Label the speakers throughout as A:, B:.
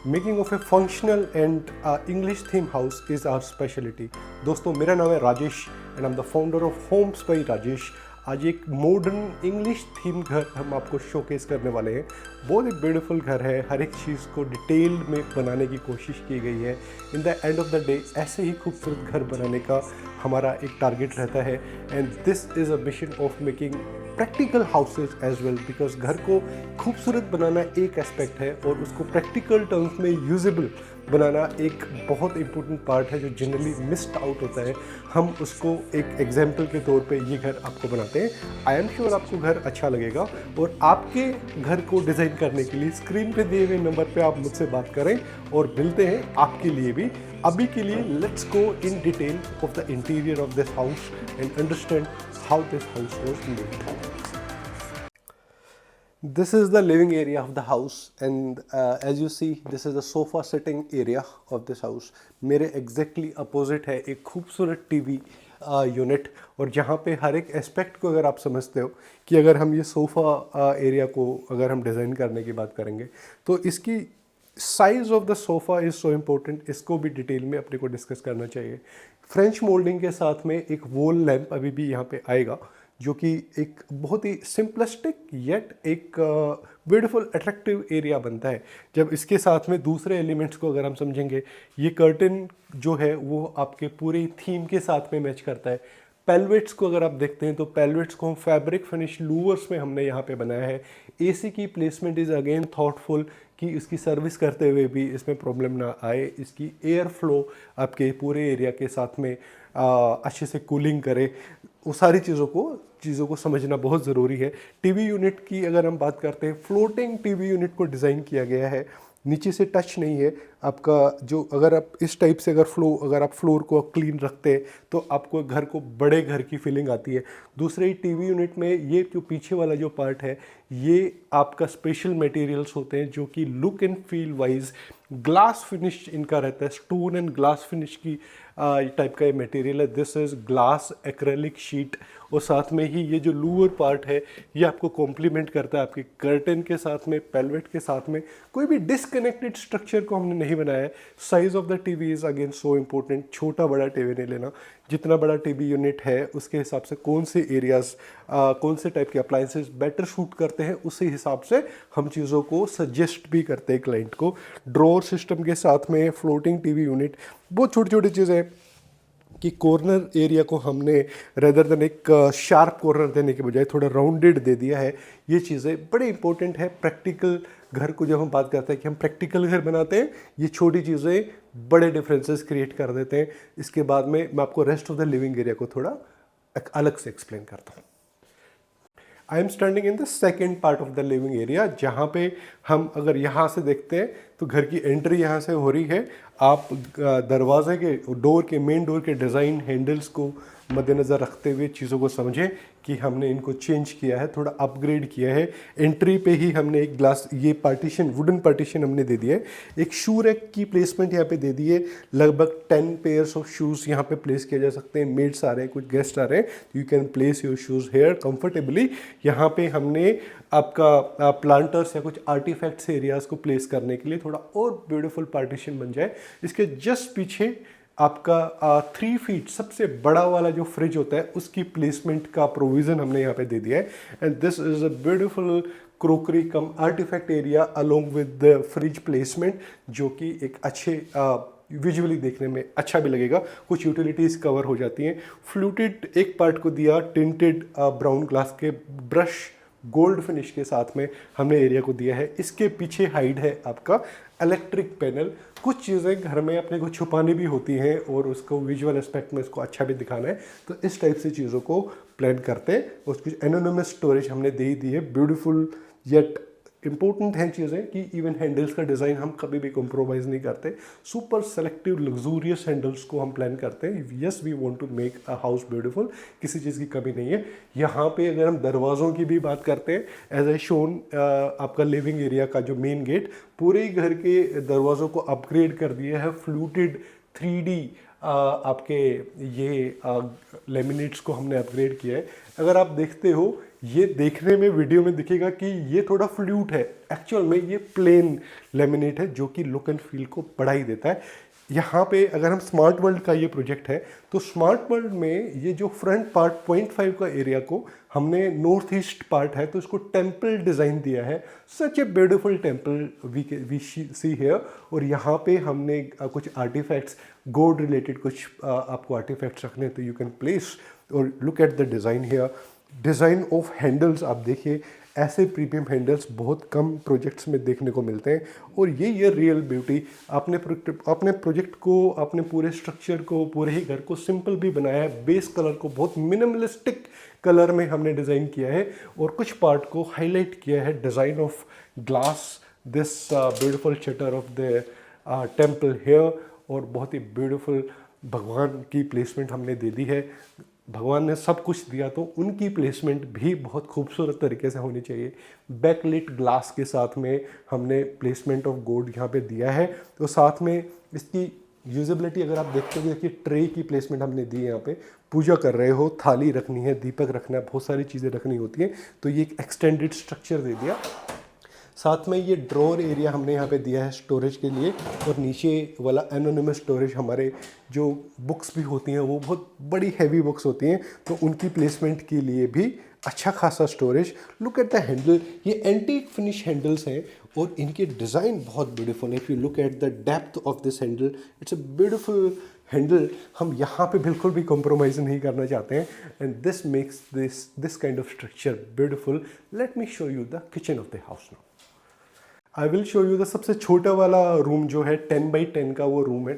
A: Making of a functional and English theme house is our speciality. दोस्तों, मेरा नाम है Rajesh and I am the founder of homes by Rajesh. आज एक modern English theme घर हम आपको शोकेस करने वाले हैं। बहुत ही ब्यूटीफुल घर है, हर एक चीज़ को डिटेल में बनाने की कोशिश की गई है। In the end of the day ऐसे ही खूबसूरत घर बनाने का हमारा एक टारगेट रहता है and this is a mission of making practical houses as well, because घर को खूबसूरत बनाना एक एस्पेक्ट है और उसको प्रैक्टिकल टर्म्स में यूजेबल बनाना एक बहुत इंपॉर्टेंट पार्ट है जो जनरली मिस्ड आउट होता है। हम उसको एक एग्जाम्पल के तौर पे ये घर आपको बनाते हैं। आई एम श्योर आपको घर अच्छा लगेगा और आपके घर को डिज़ाइन करने के लिए स्क्रीन पे दिए हुए नंबर पे आप मुझसे बात करें और मिलते हैं आपके लिए भी। अभी के लिए let's go in detail of the interior of this house and understand how this house was made. This is the living area of the house and as you see this is the sofa sitting area of this house. मेरे exactly opposite है एक खूबसूरत TV unit और जहाँ पे हर एक aspect को अगर आप समझते हो कि अगर हम ये सोफ़ा एरिया को अगर हम डिज़ाइन करने की बात करेंगे तो इसकी size of the sofa is so important. इसको भी डिटेल में अपने को डिस्कस करना चाहिए। फ्रेंच मोल्डिंग के साथ में एक वॉल लैंप अभी भी यहाँ पे आएगा जो कि एक बहुत ही सिंपलिस्टिक येट एक ब्यूटीफुल अट्रैक्टिव एरिया बनता है। जब इसके साथ में दूसरे एलिमेंट्स को अगर हम समझेंगे, ये कर्टन जो है वो आपके पूरी थीम के साथ में मैच करता है। पेल्वेट्स को अगर आप देखते हैं तो पेल्वेट्स को हम फैब्रिक फिनिश लूवर्स में हमने यहाँ पे बनाया है। एसी की प्लेसमेंट इज़ अगेन थॉटफुल कि इसकी सर्विस करते हुए भी इसमें प्रॉब्लम ना आए, इसकी एयर फ्लो आपके पूरे एरिया के साथ में अच्छे से कूलिंग करे। वो सारी चीज़ों को समझना बहुत ज़रूरी है। टीवी यूनिट की अगर हम बात करते हैं, फ्लोटिंग टीवी यूनिट को डिज़ाइन किया गया है, नीचे से टच नहीं है आपका। जो अगर आप इस टाइप से अगर आप फ्लोर को क्लीन रखते हैं तो आपको घर को बड़े घर की फीलिंग आती है। दूसरे टीवी यूनिट में ये जो पीछे वाला जो पार्ट है ये आपका स्पेशल मटेरियल्स होते हैं जो कि look and feel wise glass finish इनका रहता है। स्टोन एंड ग्लास फिनिश की टाइप का ये मटेरियल है। This is glass acrylic sheet और साथ में ही ये जो लोअर पार्ट है ये आपको कॉम्प्लीमेंट करता है आपके कर्टन के साथ में, पेल्वेट के साथ में। कोई भी डिसकनेक्टेड स्ट्रक्चर को हमने नहीं बनाया है। Size of the TV is again so important. छोटा बड़ा टीवी नहीं लेना, जितना बड़ा टीवी यूनिट है उसके हिसाब से कौन से एरियाज़ कौन से टाइप के अप्लाइंसेस बेटर शूट करते हैं उसी हिसाब से हम चीज़ों को सजेस्ट भी करते हैं क्लाइंट को। ड्रॉअर सिस्टम के साथ में फ्लोटिंग टीवी यूनिट, बहुत छोटी छोटी चीज़ें कि कॉर्नर एरिया को हमने रेदर देन एक शार्प कॉर्नर देने के बजाय थोड़ा राउंडेड दे दिया है। ये चीज़ें बड़े इंपॉर्टेंट है। प्रैक्टिकल घर को जब हम बात करते हैं कि हम प्रैक्टिकल घर बनाते हैं, ये छोटी चीज़ें बड़े डिफरेंसेस क्रिएट कर देते हैं। इसके बाद में मैं आपको rest of the living area को थोड़ा अलग से एक्सप्लेन करता हूँ। I am standing in the second part of the living area, जहाँ पे हम अगर यहाँ से देखते हैं तो घर की एंट्री यहाँ से हो रही है। आप दरवाजे के मेन डोर के डिज़ाइन हैंडल्स को मद्देनज़र रखते हुए चीज़ों को समझें कि हमने इनको चेंज किया है, थोड़ा अपग्रेड किया है। एंट्री पे ही हमने एक ग्लास ये पार्टीशन, वुडन पार्टीशन हमने दे दिया है। एक शू रैक की प्लेसमेंट यहाँ पे दे दी है। लगभग 10 पेयर्स ऑफ शूज़ यहाँ पे प्लेस किए जा सकते हैं। मेड्स आ रहे हैं, कुछ गेस्ट आ रहे हैं, you can place your shoes here comfortably. यहाँ पे हमने आपका प्लांटर्स या कुछ आर्टिफैक्ट्स एरियाज़ को प्लेस करने के लिए थोड़ा और ब्यूटीफुल पार्टीशन बन जाए। इसके जस्ट पीछे आपका 3 फीट सबसे बड़ा वाला जो फ्रिज होता है उसकी प्लेसमेंट का प्रोविज़न हमने यहाँ पे दे दिया है। And this is a beautiful crockery cum artifact area along with the fridge placement, जो कि एक अच्छे विजुअली देखने में अच्छा भी लगेगा। कुछ यूटिलिटीज़ कवर हो जाती हैं। फ्लूटेड एक पार्ट को दिया टिंटेड ब्राउन ग्लास के ब्रश गोल्ड फिनिश के साथ में हमने एरिया को दिया है। इसके पीछे हाइड है आपका इलेक्ट्रिक पैनल। कुछ चीज़ें घर में अपने को छुपानी भी होती हैं और उसको विजुअल एस्पेक्ट में इसको अच्छा भी दिखाना है, तो इस टाइप से चीज़ों को प्लान करते हैं। उसकी एनोनिमस स्टोरेज हमने दे ही दी है। ब्यूटीफुल येट इंपॉर्टेंट हैं चीज़ें कि इवन हैंडल्स का डिज़ाइन हम कभी भी कॉम्प्रोमाइज़ नहीं करते। सुपर सेलेक्टिव लग्जूरियस हैंडल्स को हम प्लान करते हैं। Yes, we want to make a house beautiful, किसी चीज़ की कमी नहीं है। यहाँ पे अगर हम दरवाज़ों की भी बात करते हैं, एज ए शोन आपका लिविंग एरिया का जो मेन गेट, पूरे घर के दरवाज़ों को अपग्रेड कर दिया है। फ्लूटेड 3D आपके ये लेमिनेट्स को हमने अपग्रेड किया है। अगर आप देखते हो ये देखने में वीडियो में दिखेगा कि ये थोड़ा फ्लूट है, एक्चुअल में ये प्लेन लेमिनेट है जो कि लुक एंड फील को बढ़ा ही देता है। यहाँ पे अगर हम स्मार्ट वर्ल्ड का ये प्रोजेक्ट है तो स्मार्ट वर्ल्ड में ये जो फ्रंट पार्ट 0.5 का एरिया को हमने नॉर्थ ईस्ट पार्ट है तो इसको टेम्पल डिज़ाइन दिया है। Such a beautiful temple we see here. और यहाँ पे हमने कुछ आर्टिफैक्ट्स गोल्ड रिलेटेड कुछ आपको आर्टिफैक्ट्स रखने हैं तो यू कैन प्लेस। और look at the design here, design of handles आप देखिए, ऐसे प्रीमियम हैंडल्स बहुत कम प्रोजेक्ट्स में देखने को मिलते हैं। और ये रियल ब्यूटी, अपने प्रोजेक्ट को, अपने पूरे स्ट्रक्चर को, पूरे ही घर को सिंपल भी बनाया है। बेस कलर को बहुत मिनिमलिस्टिक कलर में हमने डिज़ाइन किया है और कुछ पार्ट को हाईलाइट किया है। Design of glass, this beautiful shutter of the temple here, और बहुत ही ब्यूटीफुल भगवान की प्लेसमेंट हमने दे दी है। भगवान ने सब कुछ दिया तो उनकी प्लेसमेंट भी बहुत खूबसूरत तरीके से होनी चाहिए। बैकलिट ग्लास के साथ में हमने प्लेसमेंट ऑफ गोल्ड यहाँ पे दिया है। तो साथ में इसकी यूजेबिलिटी अगर आप देखते हो, देखिए ट्रे की प्लेसमेंट हमने दी है यहाँ पे। पूजा कर रहे हो, थाली रखनी है, दीपक रखना है, बहुत सारी चीज़ें रखनी होती हैं, तो ये एक एक्सटेंडेड स्ट्रक्चर दे दिया। साथ में ये ड्रॉर एरिया हमने यहाँ पे दिया है स्टोरेज के लिए, और नीचे वाला एनोनिमस स्टोरेज, हमारे जो बुक्स भी होती हैं वो बहुत बड़ी हैवी बुक्स होती हैं तो उनकी प्लेसमेंट के लिए भी अच्छा खासा storage. Look at the handle, ये एंटीक फिनिश हैंडल्स हैं और इनके डिज़ाइन बहुत ब्यूटीफुल है। If you look at the depth of this handle, it's a beautiful handle. हम यहाँ पे बिल्कुल भी कॉम्प्रोमाइज़ नहीं करना चाहते हैं, and this makes this kind of structure beautiful. Late me show you the kitchen of the house now. I will show you the सबसे छोटा वाला रूम जो है 10x10 का वो रूम है,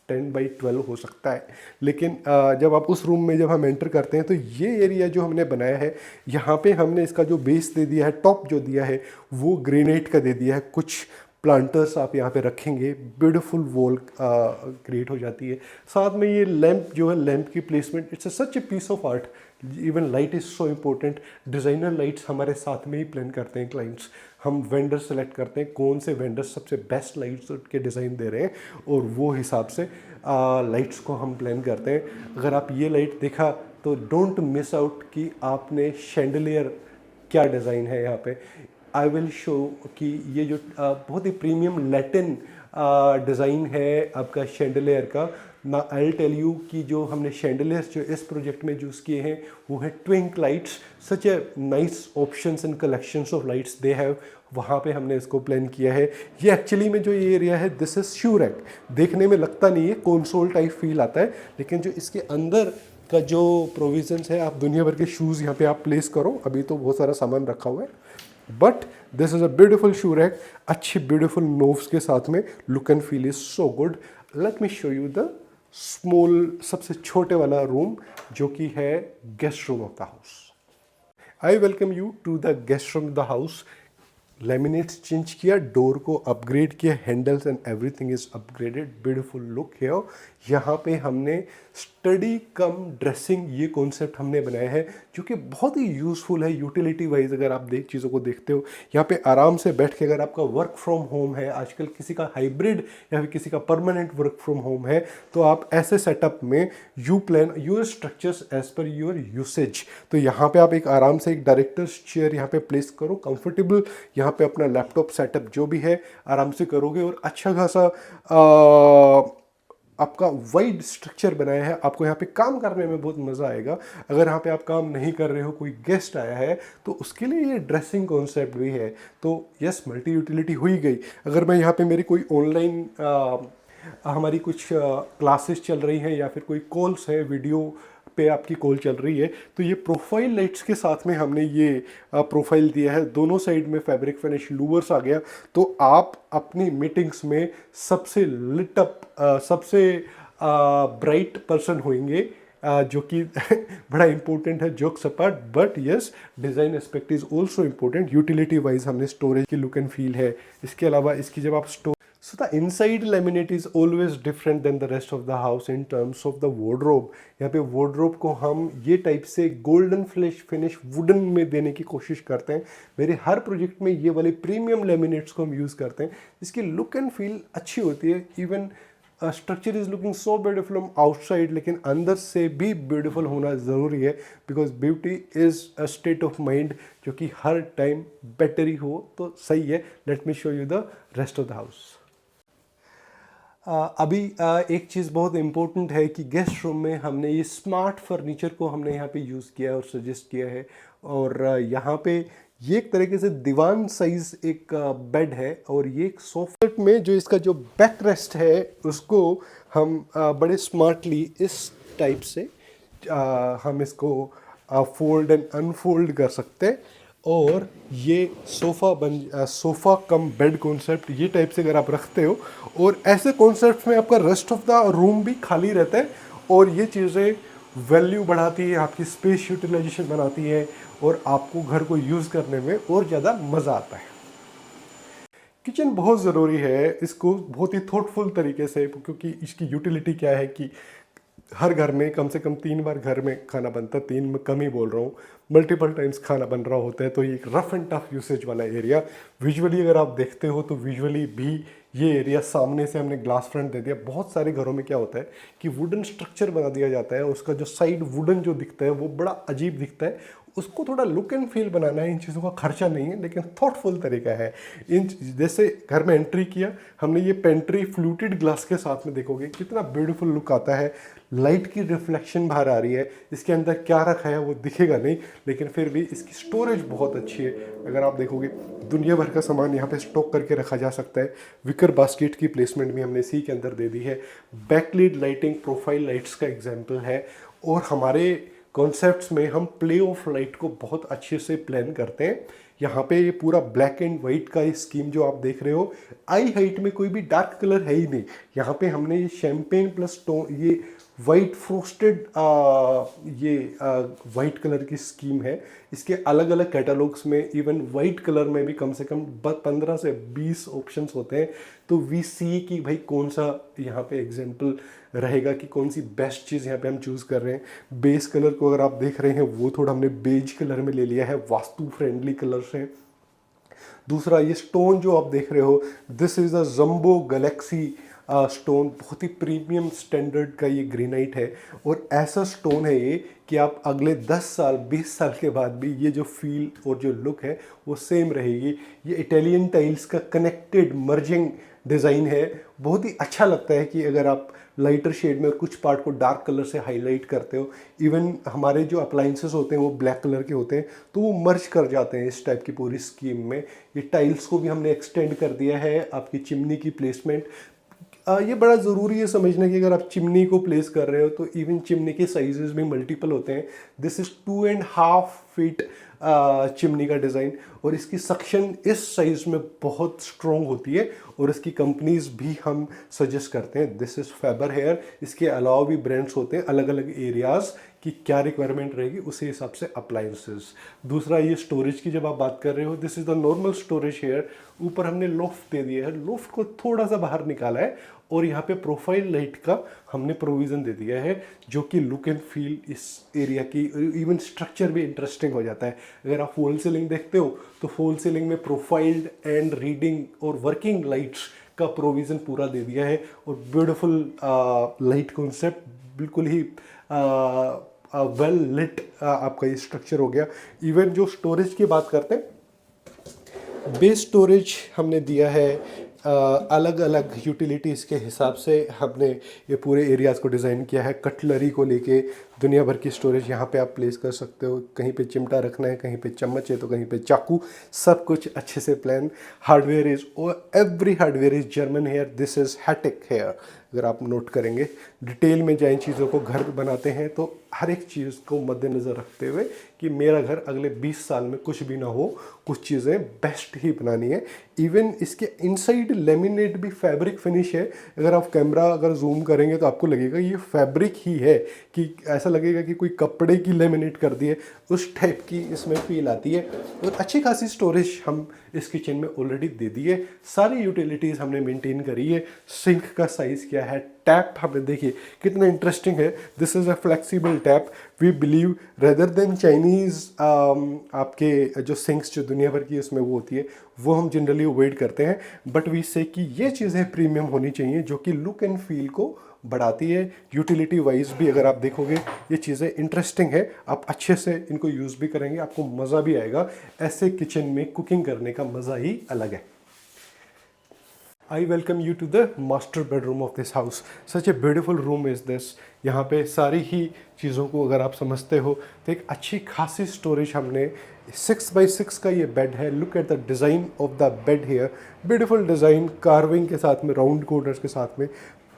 A: 10x12 हो सकता है, लेकिन जब आप उस रूम में जब हम एंटर करते हैं तो ये एरिया जो हमने बनाया है, यहाँ पे हमने इसका जो बेस दे दिया है, टॉप जो दिया है वो ग्रेनाइट का दे दिया है। कुछ प्लांटर्स आप यहाँ पे रखेंगे, ब्यूटीफुल वॉल क्रिएट हो जाती है। साथ में ये लैंप जो है, लैंप की placement, it's such a piece of art. Even light is so important. Designer lights हमारे साथ में ही प्लान करते हैं क्लाइंट्स। हम वेंडर सेलेक्ट करते हैं कौन से वेंडर्स सबसे बेस्ट लाइट्स के डिज़ाइन दे रहे हैं और वो हिसाब से लाइट्स को हम प्लान करते हैं। अगर आप ये लाइट देखा तो डोंट मिस आउट कि आपने शैंडलियर क्या डिज़ाइन है यहाँ पे। आई विल शो कि ये जो बहुत ही प्रीमियम लैटिन डिज़ाइन है आपका शैंडलियर का। ना आई टेल यू कि जो हमने शैंडलियर्स जो इस प्रोजेक्ट में यूज़ किए हैं वो है twink lights. Such a nice options and collections of lights they have, वहाँ पे हमने इसको प्लान किया है। ये एक्चुअली में जो ये एरिया है, दिस इज़ शू रैक। देखने में लगता नहीं है, कंसोल टाइप फील आता है, लेकिन जो इसके अंदर का जो प्रोविजंस है, आप दुनिया भर के शूज़ यहाँ पे आप प्लेस करो। अभी तो बहुत सारा सामान रखा हुआ है, but this is a beautiful shoe rack, अच्छी ब्यूटीफुल नोव्स के साथ में। Look and feel is so good. Let me show you the small, सबसे छोटे वाला रूम जो कि है guest room of the house. I welcome you to the guest room of the house. Laminates change किया, डोर को upgrade किया, handles and everything is upgraded, beautiful look here. यहाँ पे हमने स्टडी कम ड्रेसिंग ये कॉन्सेप्ट हमने बनाया है जो कि बहुत ही यूज़फुल है यूटिलिटी वाइज। अगर आप चीज़ों को देखते हो, यहाँ पे आराम से बैठ के, अगर आपका वर्क फ्रॉम होम है, आजकल किसी का हाइब्रिड या फिर किसी का परमानेंट वर्क फ्रॉम होम है, तो आप ऐसे सेटअप में you plan your structures as per your usage. तो यहाँ पे आप एक आराम से एक डायरेक्टर्स चेयर यहाँ पे प्लेस करो, कंफर्टेबल, यहाँ पे अपना लैपटॉप सेटअप जो भी है आराम से करोगे और अच्छा खासा आपका वाइड स्ट्रक्चर बनाया है। आपको यहाँ पे काम करने में बहुत मज़ा आएगा। अगर यहाँ पे आप काम नहीं कर रहे हो, कोई गेस्ट आया है, तो उसके लिए ये ड्रेसिंग कॉन्सेप्ट भी है। तो यस, मल्टी यूटिलिटी हो ही गई। अगर मैं यहाँ पे मेरी कोई ऑनलाइन हमारी कुछ क्लासेस चल रही हैं या फिर कोई कॉल्स है, वीडियो पे आपकी कॉल चल रही है, तो ये प्रोफाइल लाइट्स के साथ में हमने ये प्रोफाइल दिया है। दोनों साइड में फैब्रिक फिनिश लूवर्स आ गया, तो आप अपनी मीटिंग्स में सबसे लिट अप, सबसे ब्राइट पर्सन होंगे, जो कि बड़ा इंपॉर्टेंट है, jokes apart. But yes, design aspect is also important. Utility wise हमने स्टोरेज की लुक एंड फील है। इसके अलावा इसकी जब आप so the inside laminate is always different than the rest of the house in terms of the wardrobe. यहाँ पे wardrobe को हम ये टाइप से golden finish wooden में देने की कोशिश करते हैं। मेरे हर प्रोजेक्ट में ये वाले प्रीमियम लेमिनेट्स को हम यूज़ करते हैं, जिसकी लुक एंड फील अच्छी होती है। Even structure is looking so beautiful from outside, लेकिन अंदर से भी ब्यूटीफुल होना ज़रूरी है, because beauty is a state of mind जो कि हर टाइम बेटर ही हो तो सही है। Late me show you the rest of the house. अभी एक चीज़ बहुत इम्पोर्टेंट है कि गेस्ट रूम में हमने ये स्मार्ट फर्नीचर को हमने यहाँ पे यूज़ किया है और सजेस्ट किया है। और यहाँ पे ये एक तरीके से दीवान साइज एक बेड है, और ये एक सोफा में जो इसका जो बैक रेस्ट है उसको हम बड़े स्मार्टली इस टाइप से हम इसको फोल्ड एंड अनफोल्ड कर सकते हैं। और ये सोफ़ा कम बेड कॉन्सेप्ट ये टाइप से अगर आप रखते हो, और ऐसे कॉन्सेप्ट में आपका रेस्ट ऑफ द रूम भी खाली रहता है, और ये चीज़ें वैल्यू बढ़ाती है, आपकी स्पेस यूटिलाइजेशन बनाती है, और आपको घर को यूज़ करने में और ज़्यादा मज़ा आता है। किचन बहुत ज़रूरी है, इसको बहुत ही थॉटफुल तरीके से, क्योंकि इसकी यूटिलिटी क्या है कि हर घर में कम से कम 3 बार घर में खाना बनता है, 3 में कम ही बोल रहा हूँ, मल्टीपल टाइम्स खाना बन रहा होता है। तो ये एक रफ एंड टफ यूसेज वाला एरिया, विजुअली अगर आप देखते हो तो विजुअली भी ये एरिया सामने से हमने ग्लास फ्रंट दे दिया। बहुत सारे घरों में क्या होता है कि वुडन स्ट्रक्चर बना दिया जाता है, उसका जो साइड वुडन जो दिखता है वो बड़ा अजीब दिखता है, उसको थोड़ा लुक एंड फील बनाना है। इन चीज़ों का खर्चा नहीं है, लेकिन थॉटफुल तरीका है। जैसे घर में एंट्री किया हमने, ये पेंट्री फ्लूटेड ग्लास के साथ में देखोगे कितना ब्यूटीफुल लुक आता है, लाइट की रिफ्लेक्शन बाहर आ रही है। इसके अंदर क्या रखा है वो दिखेगा नहीं, लेकिन फिर भी इसकी स्टोरेज बहुत अच्छी है। अगर आप देखोगे दुनिया भर का सामान यहाँ पे स्टॉक करके रखा जा सकता है। विकर बास्केट की प्लेसमेंट भी हमने इसी के अंदर दे दी है। बैकलीड लाइटिंग प्रोफाइल लाइट्स का एग्जाम्पल है, और हमारे कॉन्सेप्ट्स में हम प्ले ऑफ लाइट को बहुत अच्छे से प्लान करते हैं। यहाँ पे ये पूरा ब्लैक एंड वाइट का ये स्कीम जो आप देख रहे हो, आई हाइट में कोई भी डार्क कलर है ही नहीं। यहाँ पे हमने ये शैम्पेन प्लस टोन, ये वाइट फ्रोस्टेड ये वाइट कलर की स्कीम है। इसके अलग अलग कैटलॉग्स में इवन वाइट कलर में भी कम से कम 15 से 20 ऑप्शंस होते हैं। तो वी सी कि भाई कौन सा यहाँ पे एग्जाम्पल रहेगा कि कौन सी बेस्ट चीज़ यहाँ पे हम चूज़ कर रहे हैं। बेस कलर को अगर आप देख रहे हैं वो थोड़ा हमने बेज कलर में ले लिया है, वास्तु फ्रेंडली कलर्स हैं। दूसरा ये स्टोन जो आप देख रहे हो, this is a jumbo Galaxy stone, बहुत ही प्रीमियम स्टैंडर्ड का ये ग्रेनाइट है। और ऐसा स्टोन है ये कि आप अगले 10 साल 20 साल के बाद भी ये जो फील और जो लुक है वो सेम रहेगी। ये इटालियन टाइल्स का कनेक्टेड मर्जिंग डिज़ाइन है, बहुत ही अच्छा लगता है कि अगर आप लाइटर शेड में कुछ पार्ट को डार्क कलर से हाईलाइट करते हो। इवन हमारे जो अप्लाइंसेस होते हैं वो ब्लैक कलर के होते हैं, तो वो मर्ज कर जाते हैं इस टाइप की पूरी स्कीम में। ये टाइल्स को भी हमने एक्सटेंड कर दिया है। आपकी चिमनी की प्लेसमेंट, ये बड़ा ज़रूरी है समझना कि अगर आप चिमनी को प्लेस कर रहे हो तो इवन चिमनी के साइजेस भी मल्टीपल होते हैं। दिस इज़ 2.5 फीट चिमनी का डिज़ाइन, और इसकी सक्शन इस साइज़ में बहुत स्ट्रॉन्ग होती है, और इसकी कंपनीज भी हम सजेस्ट करते हैं। This is Faber here. इसके अलावा भी ब्रांड्स होते हैं अलग अलग एरियाज़ की क्या रिक्वायरमेंट रहेगी उसी हिसाब से अप्लायंसेस। दूसरा ये स्टोरेज की जब आप बात कर रहे हो, this is the normal storage here. ऊपर हमने लोफ्ट दे दिया है, लोफ्ट को थोड़ा सा बाहर निकाला है, और यहाँ पे प्रोफाइल लाइट का हमने प्रोविज़न दे दिया है, जो कि लुक एंड फील इस एरिया की, इवन स्ट्रक्चर भी इंटरेस्टिंग हो जाता है। अगर आप फॉल सीलिंग देखते हो तो फॉल सीलिंग में प्रोफाइल्ड एंड रीडिंग और वर्किंग लाइट्स का प्रोविज़न पूरा दे दिया है, और ब्यूटीफुल लाइट कॉन्सेप्ट, बिल्कुल ही वेल लिट आपका ये स्ट्रक्चर हो गया। इवन जो स्टोरेज की बात करते हैं, बेस स्टोरेज हमने दिया है अलग अलग यूटिलिटीज़ के हिसाब से। हमने ये पूरे एरियाज़ को डिज़ाइन किया है, कटलरी को लेके दुनिया भर की स्टोरेज यहाँ पे आप प्लेस कर सकते हो। कहीं पे चिमटा रखना है, कहीं पे चम्मच है, तो कहीं पे चाकू, सब कुछ अच्छे से plan. Hardware is, every hardware is German here. This is hi tech here. अगर आप नोट करेंगे, डिटेल में जाए चीज़ों को घर बनाते हैं तो हर एक चीज़ को मद्देनज़र रखते हुए कि मेरा घर अगले 20 साल में कुछ भी ना हो, कुछ चीज़ें बेस्ट ही बनानी है। इवन इसके इनसाइड लेमिनेट भी फैब्रिक फिनिश है। अगर आप कैमरा अगर जूम करेंगे तो आपको लगेगा ये फैब्रिक ही है, कि ऐसा लगेगा कि कोई कपड़े की लेमिनेट कर दी है, उस टाइप की इसमें फील आती है। और अच्छी खासी स्टोरेज हम इस किचन में ऑलरेडी दे दी है। सारी यूटिलिटीज़ हमने मेंटेन करी है। सिंक का साइज़ क्या क्या है, टैप हमें देखिए कितना इंटरेस्टिंग है। This is a flexible tap. We believe rather than Chinese आपके जो सिंक्स जो दुनिया भर की उसमें वो होती है, वो हम जनरली अवॉइड करते हैं, बट वी से कि ये चीज़ें प्रीमियम होनी चाहिए जो कि लुक एंड फील को बढ़ाती है। यूटिलिटी वाइज भी अगर आप देखोगे ये चीज़ें इंटरेस्टिंग है, आप अच्छे से इनको यूज़ भी करेंगे, आपको मज़ा भी आएगा। ऐसे किचन में कुकिंग करने का मज़ा ही अलग है। I welcome you to the master bedroom of this house. Such a beautiful room is this. यहाँ पे सारी ही चीज़ों को अगर आप समझते हो तो एक अच्छी खासी स्टोरेज हमने 6x6 का ये बेड है। Look at the design of the bed here, beautiful design, carving के साथ में, राउंड कॉर्नर्स के साथ में,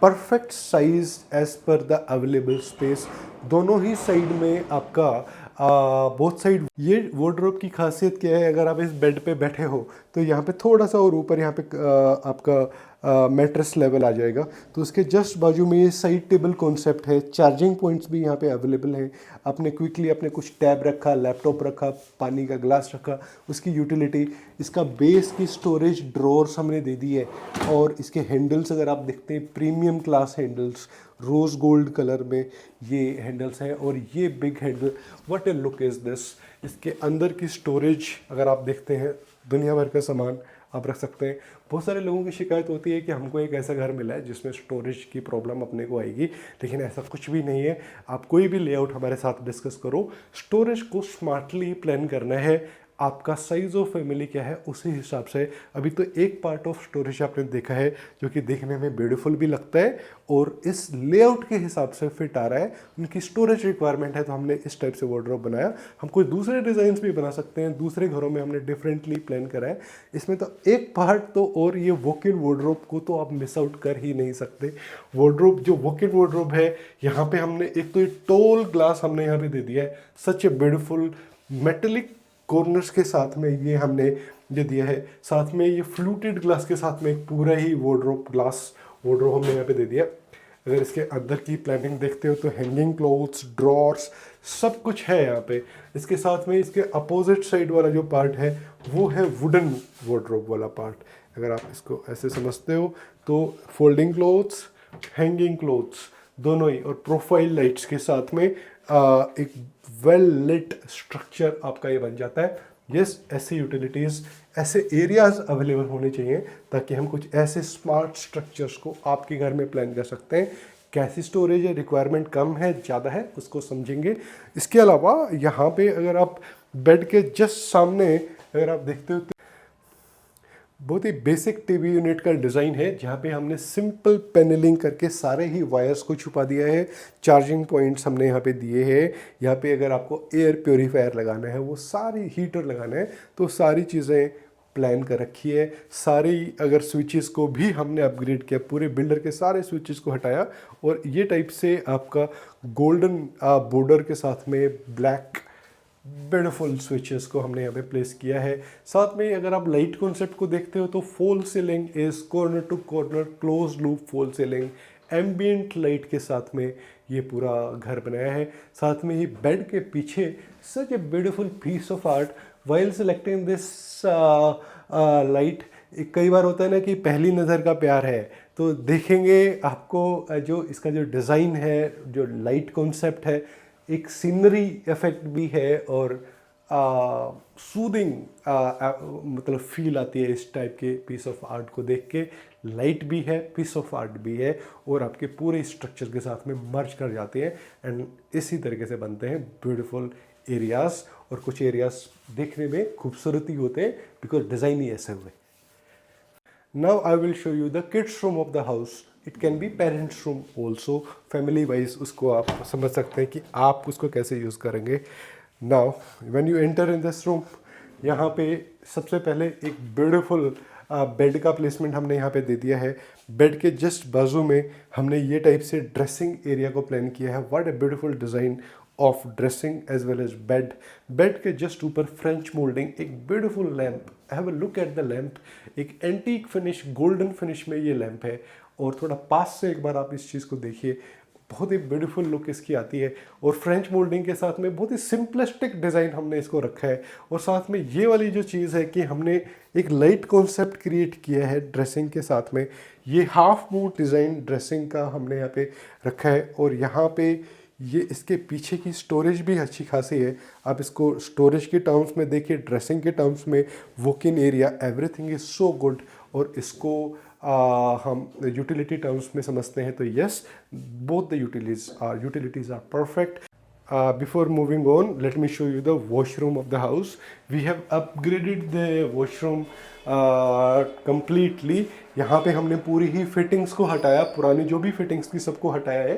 A: perfect size as per the available space. दोनों ही साइड में आपका बोथ साइड। ये वार्डरोब की खासियत क्या है, अगर आप इस बेड पे बैठे हो तो यहाँ पे थोड़ा सा और ऊपर यहाँ पे आपका मैट्रेस लेवल आ जाएगा, तो उसके जस्ट बाजू में ये साइड टेबल कॉन्सेप्ट है। चार्जिंग पॉइंट्स भी यहाँ पे अवेलेबल हैं। आपने क्विकली अपने कुछ टैब रखा, लैपटॉप रखा, पानी का ग्लास रखा, उसकी यूटिलिटी। इसका बेस की स्टोरेज ड्रॉर्स हमने दे दी है, और इसके हैंडल्स अगर आप देखते हैं premium class handles, rose gold colour में ये हैंडल्स हैं। और ये big handle, what a look is this. इसके अंदर की स्टोरेज अगर आप देखते हैं, दुनिया भर का सामान आप रख सकते हैं। बहुत सारे लोगों की शिकायत होती है कि हमको एक ऐसा घर मिला है जिसमें स्टोरेज की प्रॉब्लम अपने को आएगी, लेकिन ऐसा कुछ भी नहीं है। आप कोई भी लेआउट हमारे साथ डिस्कस करो, स्टोरेज को स्मार्टली प्लान करना है। आपका साइज ऑफ फैमिली क्या है उसी हिसाब से। अभी तो एक पार्ट ऑफ स्टोरेज आपने देखा है जो कि देखने में ब्यूटीफुल भी लगता है और इस लेआउट के हिसाब से फिट आ रहा है। उनकी स्टोरेज रिक्वायरमेंट है तो हमने इस टाइप से वार्डरोब बनाया। हम कोई दूसरे डिज़ाइंस भी बना सकते हैं, दूसरे घरों में हमने डिफरेंटली प्लान करा है। इसमें तो एक पार्ट तो, और ये वॉक-इन वार्डरोब को तो आप मिस आउट कर ही नहीं सकते। वार्डरोब जो वॉक-इन वार्डरोब है, यहाँ पे हमने एक तो ये टॉल ग्लास हमने यहाँ पे दे दिया है, such a beautiful metallic corners के साथ में ये हमने ये दिया है। साथ में ये फ्लूटेड ग्लास के साथ में एक पूरा ही वार्डरोब, ग्लास वार्डरोब हमने यहाँ पे दे दिया। अगर इसके अंदर की प्लानिंग देखते हो तो हैंगिंग क्लोथ्स, ड्रॉर्स, सब कुछ है यहाँ पे। इसके साथ में इसके अपोजिट साइड वाला जो पार्ट है वो है वुडन वार्डरोब वाला पार्ट। अगर आप इसको ऐसे समझते हो तो फोल्डिंग क्लोथ्स, हैंगिंग क्लोथ्स दोनों ही, और प्रोफाइल लाइट्स के साथ में एक वेल लिट स्ट्रक्चर आपका ये बन जाता है। यस, ऐसे यूटिलिटीज़, ऐसे एरियाज अवेलेबल होने चाहिए ताकि हम कुछ ऐसे स्मार्ट स्ट्रक्चर्स को आपके घर में प्लान कर सकते हैं। कैसी स्टोरेज है, रिक्वायरमेंट कम है ज़्यादा है, उसको समझेंगे। इसके अलावा यहाँ पे अगर आप बेड के जस्ट सामने अगर आप देखते हो तो बहुत ही बेसिक टीवी यूनिट का डिज़ाइन है, जहाँ पे हमने सिंपल पैनलिंग करके सारे ही वायर्स को छुपा दिया है। चार्जिंग पॉइंट्स हमने यहाँ पे दिए हैं। यहाँ पे अगर आपको एयर प्योरीफायर लगाना है, वो सारी हीटर लगाना है, तो सारी चीज़ें प्लान कर रखी है। सारी अगर स्विचेस को भी हमने अपग्रेड किया, पूरे बिल्डर के सारे स्विचेस को हटाया, और ये टाइप से आपका गोल्डन बॉर्डर के साथ में ब्लैक ब्यूटीफुल स्विचेस को हमने यहाँ पे प्लेस किया है। साथ में अगर आप लाइट कॉन्सेप्ट को देखते हो तो fall ceiling is corner to corner close loop fall ceiling, ambient light के साथ में ये पूरा घर बनाया है। साथ में ही बेड के पीछे such a beautiful piece of art while selecting this light. कई बार होता है ना कि पहली नज़र का प्यार है, तो देखेंगे आपको जो इसका जो डिज़ाइन है, जो लाइट कॉन्सेप्ट है, एक सीनरी इफेक्ट भी है और सूदिंग मतलब फील आती है इस टाइप के पीस ऑफ आर्ट को देख के। लाइट भी है, पीस ऑफ आर्ट भी है, और आपके पूरे स्ट्रक्चर के साथ में मर्ज कर जाते हैं, एंड इसी तरीके से बनते हैं ब्यूटीफुल एरियाज। और कुछ एरियाज देखने में खूबसूरती होते हैं बिकॉज डिज़ाइन ही ऐसे हुए। Now I will show you the kids room of the house. It can be parents room also. Family wise उसको आप समझ सकते हैं कि आप उसको कैसे यूज़ करेंगे। Now when you enter in this room, यहाँ पे सबसे पहले एक ब्यूटीफुल बेड का प्लेसमेंट हमने यहाँ पे दे दिया है। बेड के जस्ट बाजू में हमने ये टाइप से ड्रेसिंग एरिया को प्लान किया है। What a beautiful design of dressing as well as bed. Bed के जस्ट ऊपर फ्रेंच मोल्डिंग, एक beautiful lamp. Have a look at the lamp, एक एंटीक फिनिश, गोल्डन फिनिश में ये लैम्प है। और थोड़ा पास से एक बार आप इस चीज़ को देखिए, बहुत ही ब्यूटीफुल लुक इसकी आती है। और फ्रेंच मोल्डिंग के साथ में बहुत ही सिंपलिस्टिक डिज़ाइन हमने इसको रखा है। और साथ में ये वाली जो चीज़ है कि हमने एक लाइट कॉन्सेप्ट क्रिएट किया है ड्रेसिंग के साथ में। ये हाफ मूव डिज़ाइन ड्रेसिंग का हमने यहाँ पे रखा है। और यहाँ पे ये इसके पीछे की स्टोरेज भी अच्छी खासी है। आप इसको स्टोरेज के टर्म्स में देखिए, ड्रेसिंग के टर्म्स में, walk in area, everything is so good. और इसको हम यूटिलिटी टर्म्स में समझते हैं तो yes, both the utilities are perfect. Before moving on, let me show you the washroom of the house. We have upgraded the washroom completely. यहाँ पे हमने पूरी ही फिटिंग्स को हटाया, पुरानी जो भी फिटिंग्स थी सबको हटाया है।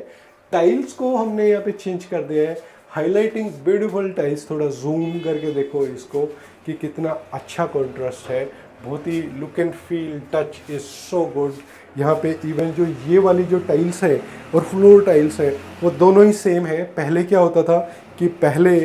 A: टाइल्स को हमने यहाँ पे चेंज कर दिया है, हाईलाइटिंग ब्यूटीफुल टाइल्स। थोड़ा जूम करके देखो इसको कि कितना अच्छा कॉन्ट्रास्ट है, बहुत ही look and feel, touch is so good. यहाँ पे इवन जो ये वाली जो टाइल्स है और फ्लोर टाइल्स है वो दोनों ही सेम है। पहले क्या होता था कि पहले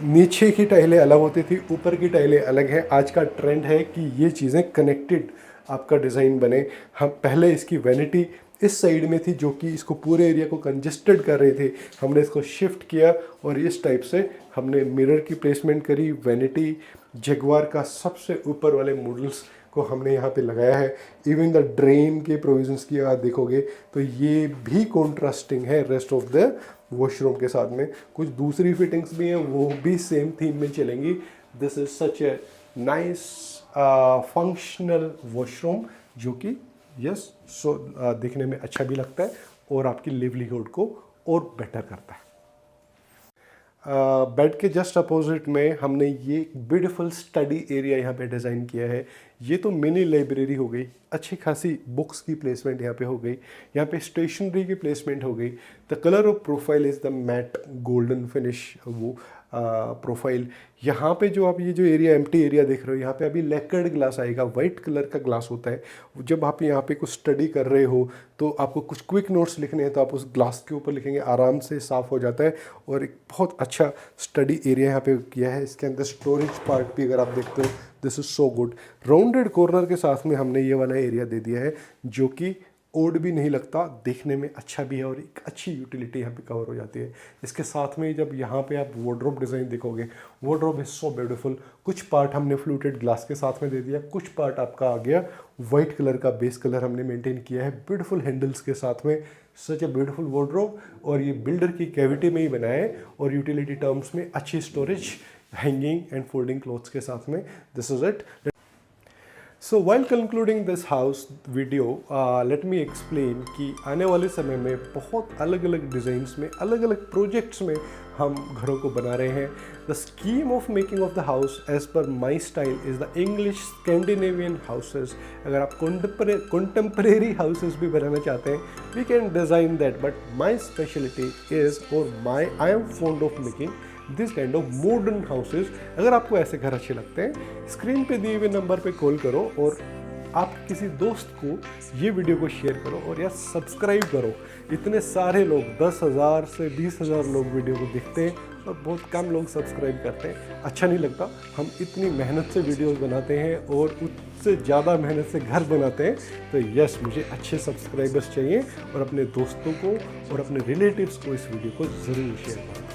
A: नीचे की टाइलें अलग होती थी, ऊपर की टाइलें अलग हैं। आज का ट्रेंड है कि ये चीज़ें कनेक्टेड आपका डिज़ाइन बने। हम पहले इसकी वैनिटी इस साइड में थी जो कि इसको पूरे एरिया को कंजेस्टेड कर रहे थे, हमने इसको शिफ्ट किया और इस टाइप से हमने मिरर की प्लेसमेंट करी। वैनिटी जगुआर का सबसे ऊपर वाले मॉडल्स को हमने यहाँ पे लगाया है। इवन द ड्रेन के प्रोविजंस की आप देखोगे तो ये भी कॉन्ट्रास्टिंग है रेस्ट ऑफ द वॉशरूम के साथ में। कुछ दूसरी फिटिंग्स भी हैं, वो भी सेम थीम में चलेंगी। This is such a nice functional washroom जो कि यस दिखने में अच्छा भी लगता है और आपकी लिवलीहुड को और बेटर करता है। बेड के जस्ट अपोजिट में हमने ये ब्यूटीफुल स्टडी एरिया यहाँ पे डिज़ाइन किया है। ये तो मिनी लाइब्रेरी हो गई, अच्छी खासी बुक्स की प्लेसमेंट यहाँ पे हो गई, यहाँ पे स्टेशनरी की प्लेसमेंट हो गई। The colour of profile is the matt golden finish वो प्रोफाइल। यहाँ पे जो आप ये जो एरिया एम्प्टी एरिया देख रहे हो, यहाँ पे अभी लेकर्ड ग्लास आएगा, वाइट कलर का ग्लास होता है। जब आप यहाँ पे कुछ स्टडी कर रहे हो तो आपको कुछ क्विक नोट्स लिखने हैं तो आप उस ग्लास के ऊपर लिखेंगे, आराम से साफ़ हो जाता है। और एक बहुत अच्छा स्टडी एरिया यहाँ पे किया है। इसके अंदर स्टोरेज पार्ट भी अगर आप देखते हो, this is so good. Rounded corner के साथ में हमने ये वाला एरिया दे दिया है जो कि ओड भी नहीं लगता, देखने में अच्छा भी है और एक अच्छी यूटिलिटी यहाँ पे कवर हो जाती है। इसके साथ में जब यहाँ पे आप वार्डरोब डिज़ाइन देखोगे, वार्डरोब इज सो ब्यूटीफुल। कुछ पार्ट हमने फ्लूटेड ग्लास के साथ में दे दिया, कुछ पार्ट आपका आ गया वाइट कलर का बेस कलर हमने मेंटेन किया है ब्यूटीफुल हैंडल्स के साथ में। सच ए ब्यूटीफुल वार्डरोब। और ये बिल्डर की कैविटी में ही बनाया है और यूटिलिटी टर्म्स में अच्छी storage, hanging and folding clothes के साथ में। This is it. So while concluding this house video, let me explain कि आने वाले समय में बहुत अलग अलग डिज़ाइंस में, अलग अलग प्रोजेक्ट्स में हम घरों को बना रहे हैं। The scheme of making of the house as per my style is the English Scandinavian houses. अगर आप कॉन्टेम्परेरी हाउसेज भी बनाना चाहते हैं, we can design that, but my speciality is और I am fond of making this kind of modern houses. अगर आपको ऐसे घर अच्छे लगते हैं, स्क्रीन पे दिए हुए नंबर पे कॉल करो और आप किसी दोस्त को ये वीडियो को शेयर करो और या सब्सक्राइब करो। इतने सारे लोग, 10,000 से 20,000 लोग वीडियो को देखते हैं और बहुत कम लोग सब्सक्राइब करते हैं। अच्छा नहीं लगता। हम इतनी मेहनत से वीडियोस बनाते हैं और उससे ज़्यादा मेहनत से घर बनाते हैं, तो यस, मुझे अच्छे सब्सक्राइबर्स चाहिए और अपने दोस्तों को और अपने रिलेटिव्स को इस वीडियो को ज़रूर शेयर करो।